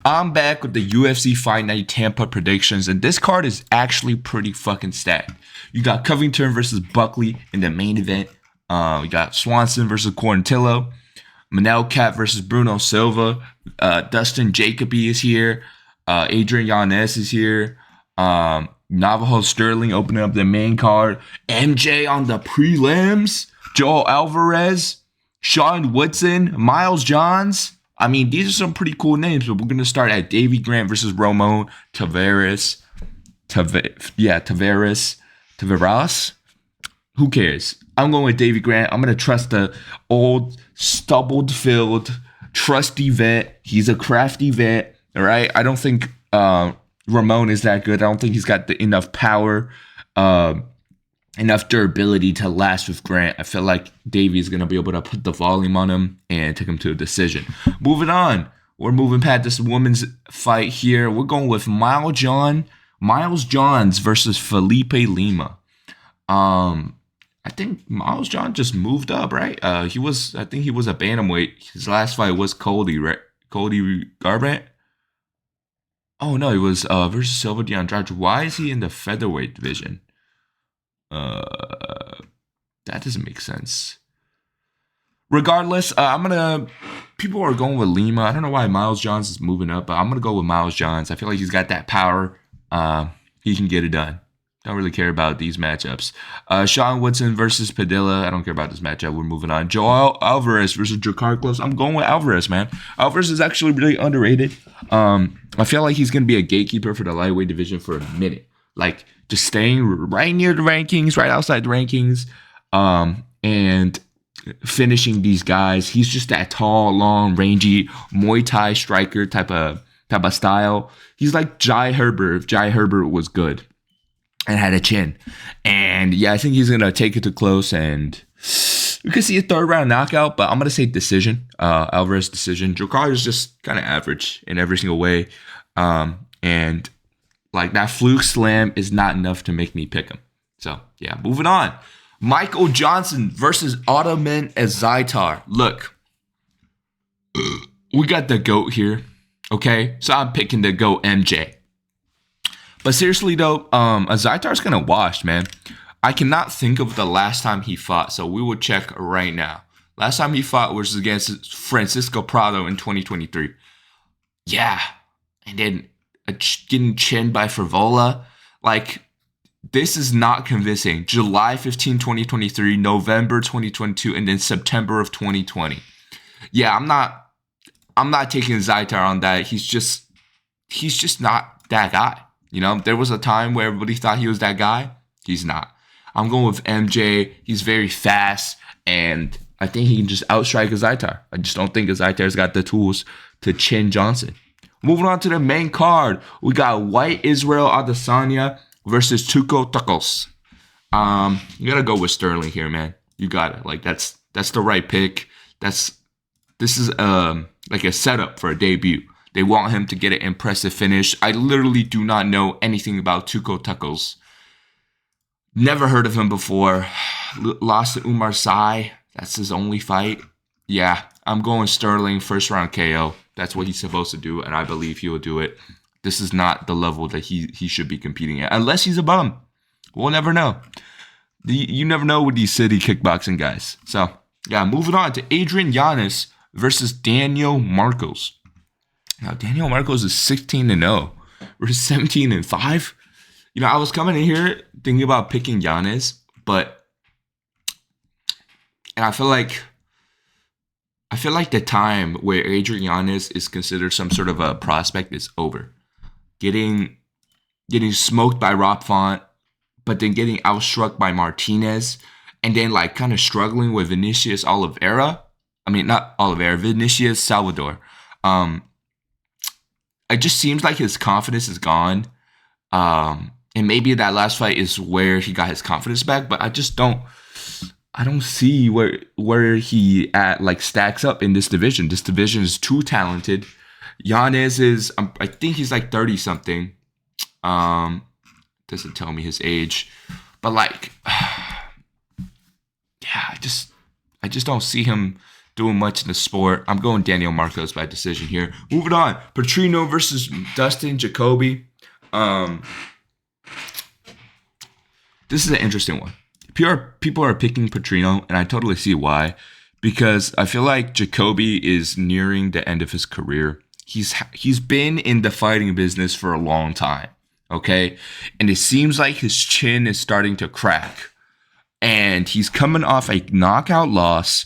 I'm back with the UFC Fight Night Tampa predictions, and this card is actually pretty fucking stacked. You got Covington versus Buckley in the main event. You got Swanson versus Quarantillo. Kape versus Bruno Silva. Dustin Jacoby is here. Adrian Yanez is here. Navajo Stirling opening up the main card. MJ on the prelims. Joel Alvarez. Sean Woodson. Miles Johns. I mean, these are some pretty cool names, but we're going to start at Davy Grant versus Ramon Taveras. Taveras. Who cares? I'm going with Davy Grant. I'm going to trust the old, stubbled-filled, trusty vet. He's a crafty vet, all right? I don't think Ramon is that good. I don't think he's got enough power, enough durability to last with Grant. I feel like Davey is going to be able to put the volume on him and take him to a decision. Moving on. We're moving past this women's fight here. We're going with Miles Johns versus Felipe Lima. I think Miles John just moved up, right? I think he was a bantamweight. His last fight was Colby, right? Cody Garbrandt. Oh no, he was versus Silva de Andrade. Why is he in the featherweight division? That doesn't make sense. Regardless, people are going with Lima. I don't know why Miles Johns is moving up, but I'm gonna go with Miles Johns. I feel like he's got that power. He can get it done. Don't really care about these matchups. Sean Woodson versus Padilla. I don't care about this matchup. We're moving on. Joel Alvarez versus Klose. I'm going with Alvarez, man. Alvarez is actually really underrated. I feel like he's going to be a gatekeeper for the lightweight division for a minute. Like, just staying right near the rankings, right outside the rankings, and finishing these guys. He's just that tall, long, rangy Muay Thai striker type of style. He's like Jai Herbert if Jai Herbert was good and had a chin. And yeah, I think he's going to take it to Klose, and we could see a third round knockout, but I'm going to say decision. Alvarez decision. Jokar is just kind of average in every single way. And like that fluke slam is not enough to make me pick him. So yeah, moving on. Michael Johnson versus Ottoman Azaitar. Look, we got the GOAT here. Okay, so I'm picking the GOAT MJ. But seriously though, Azaitar's kind of washed, man. I cannot think of the last time he fought, so we will check right now. Last time he fought was against Francisco Prado in 2023. Yeah, and then getting chinned by Frivola. Like, this is not convincing. July 15, 2023, November 2022, and then September of 2020. Yeah, I'm not taking Azaitar on that. He's just not that guy. You know, there was a time where everybody thought he was that guy. He's not. I'm going with MJ. He's very fast, and I think he can just outstrike Azaitar. I just don't think Azaitar's got the tools to chin Johnson. Moving on to the main card, we got White Israel Adesanya versus Tokkos. You gotta go with Stirling here, man. You got it. Like that's the right pick. This is like a setup for a debut. They want him to get an impressive finish. I literally do not know anything about Tokkos. Never heard of him before. Lost to Umar Sy. That's his only fight. Yeah, I'm going Stirling first round KO. That's what he's supposed to do, and I believe he will do it. This is not the level that he should be competing at, unless he's a bum. We'll never know. You never know with these city kickboxing guys. So, yeah, moving on to Adrian Yanez versus Daniel Marcos. Now, Daniel Marcos is 16-0 versus 17-5. You know, I was coming in here thinking about picking Yanez, and I feel like the time where Adrian Yanez is considered some sort of a prospect is over. Getting smoked by Rob Font, but then getting outstruck by Martinez, and then like kind of struggling with Vinicius Oliveira. I mean, not Oliveira, Vinicius Salvador. It just seems like his confidence is gone. And maybe that last fight is where he got his confidence back, but I don't see where he stacks up in this division. This division is too talented. Yanez is, I think he's like 30 something. Doesn't tell me his age, but like, yeah, I just don't see him doing much in the sport. I'm going Daniel Marcos by decision here. Moving on, Petrino versus Dustin Jacoby. This is an interesting one. People are picking Petrino, and I totally see why. Because I feel like Jacoby is nearing the end of his career. He's been in the fighting business for a long time, okay? And it seems like his chin is starting to crack. And he's coming off a knockout loss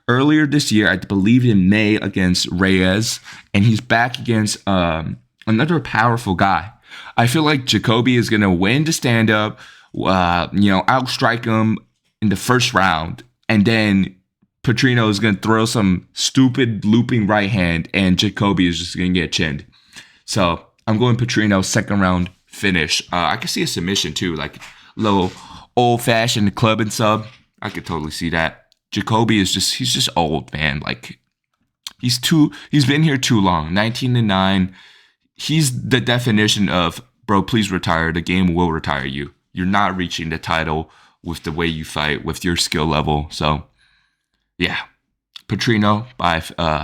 earlier this year, I believe in May, against Reyes. And he's back against another powerful guy. I feel like Jacoby is going to win the stand-up, outstrike him in the first round. And then Petrino is going to throw some stupid looping right hand, and Jacoby is just going to get chinned. So I'm going Petrino second round finish. I could see a submission too, like little old fashioned club and sub. I could totally see that. Jacoby he's just old, man. Like he's been here too long. 19-9. He's the definition of, bro, please retire. The game will retire you. You're not reaching the title with the way you fight, with your skill level. So yeah, Petrino by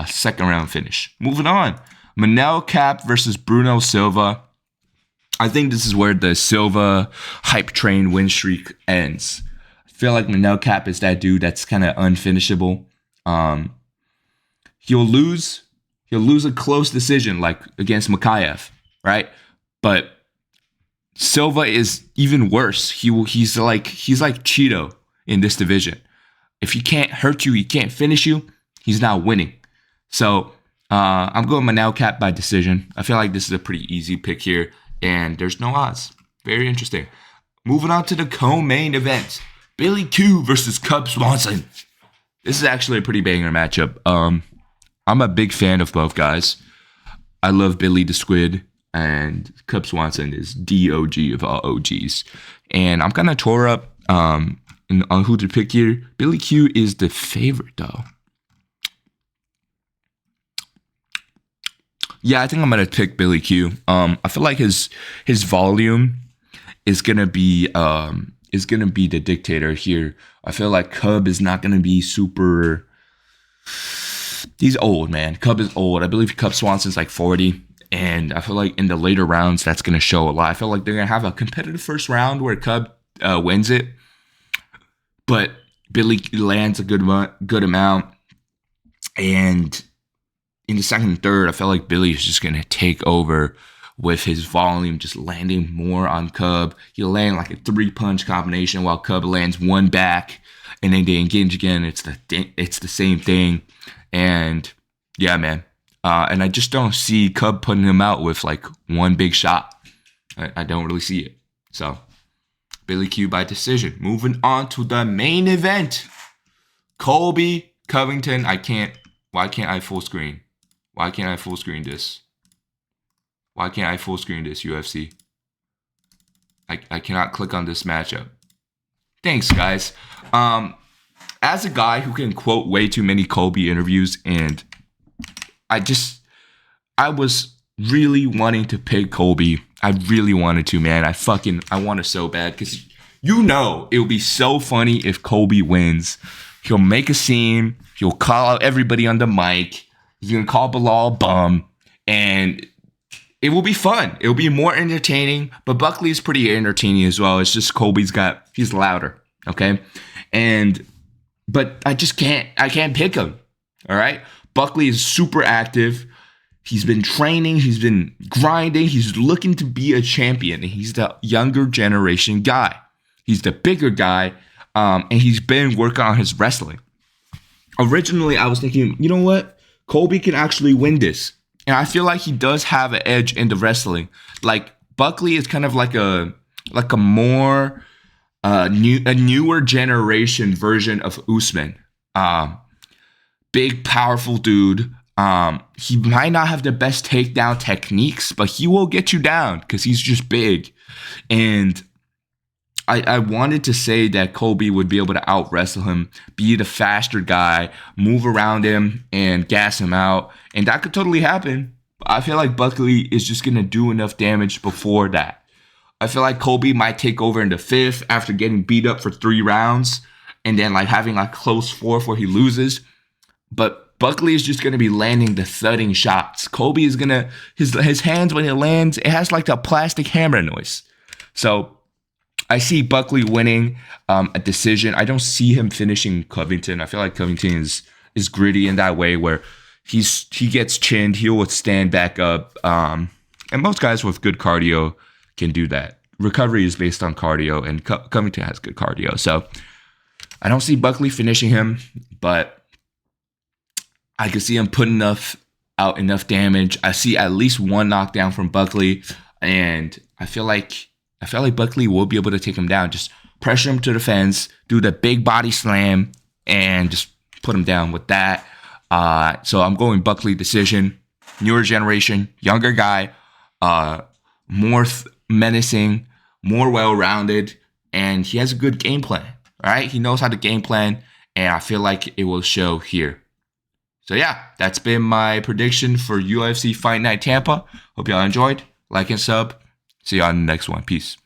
second round finish. Moving on, Manel Kape versus Bruno Silva. I think this is where the Silva hype train win streak ends. I feel like Manel Kape is that dude that's kind of unfinishable. He'll lose a close decision like against Makayev, right? But Silva is even worse. He's like Cheeto in this division. If he can't hurt you, he can't finish you, he's not winning. So I'm going Manel Kape by decision. I feel like this is a pretty easy pick here, and there's no odds. Very interesting. Moving on to the co-main event. Billy Q versus Swanson. This is actually a pretty banger matchup. I'm a big fan of both guys. I love Billy the Squid, and Swanson is the OG of all OGs. And I'm kind of tore up on who to pick here. Billy Q is the favorite, though. Yeah, I think I'm gonna pick Billy Q. I feel like his volume is gonna be the dictator here. I feel like Cub is not gonna be super. He's old, man. Cub is old. I believe Swanson's like 40. And I feel like in the later rounds, that's going to show a lot. I feel like they're going to have a competitive first round where Cub wins it. But Billy lands a good amount. And in the second and third, I feel like Billy is just going to take over with his volume, just landing more on Cub. He'll land like a 3-punch combination while Cub lands one back. And then they engage again. It's the same thing. And yeah, man. And I just don't see Cub putting him out with like one big shot. I don't really see it. So Billy Q by decision. Moving on to the main event. Colby Covington. Why can't I full screen? Why can't I full screen this? Why can't I full screen this, UFC? I cannot click on this matchup. Thanks, guys. As a guy who can quote way too many Colby interviews, and I was really wanting to pick Colby. I really wanted to, man. I want to so bad because it would be so funny if Colby wins. He'll make a scene. He'll call out everybody on the mic. He's going to call Bilal bum. And it will be fun. It will be more entertaining. But Buckley is pretty entertaining as well. It's just he's louder. Okay? But I can't pick him. All right? Buckley is super active. He's been training. He's been grinding. He's looking to be a champion. And he's the younger generation guy. He's the bigger guy. And he's been working on his wrestling. Originally, I was thinking, you know what? Colby can actually win this. And I feel like he does have an edge in the wrestling. Like, Buckley is kind of like a more newer generation version of Usman. Big, powerful dude. He might not have the best takedown techniques, but he will get you down because he's just big. And I wanted to say that Colby would be able to out-wrestle him, be the faster guy, move around him, and gas him out. And that could totally happen. I feel like Buckley is just going to do enough damage before that. I feel like Colby might take over in the 5th after getting beat up for 3 rounds and then like having like close 4th where he loses. But Buckley is just going to be landing the thudding shots. Colby is going to, his hands when it lands, it has like a plastic hammer noise. So I see Buckley winning a decision. I don't see him finishing Covington. I feel like Covington is gritty in that way where he gets chinned, he'll stand back up. And most guys with good cardio can do that. Recovery is based on cardio, and Covington has good cardio. So I don't see Buckley finishing him, but I can see him putting out enough damage. I see at least one knockdown from Buckley, and I feel like Buckley will be able to take him down. Just pressure him to the fence, do the big body slam, and just put him down with that. So I'm going Buckley decision. Newer generation, younger guy, more menacing, more well-rounded, and he has a good game plan. All right, he knows how to game plan, and I feel like it will show here. So yeah, that's been my prediction for UFC Fight Night Tampa. Hope y'all enjoyed. Like and sub. See y'all in the next one. Peace.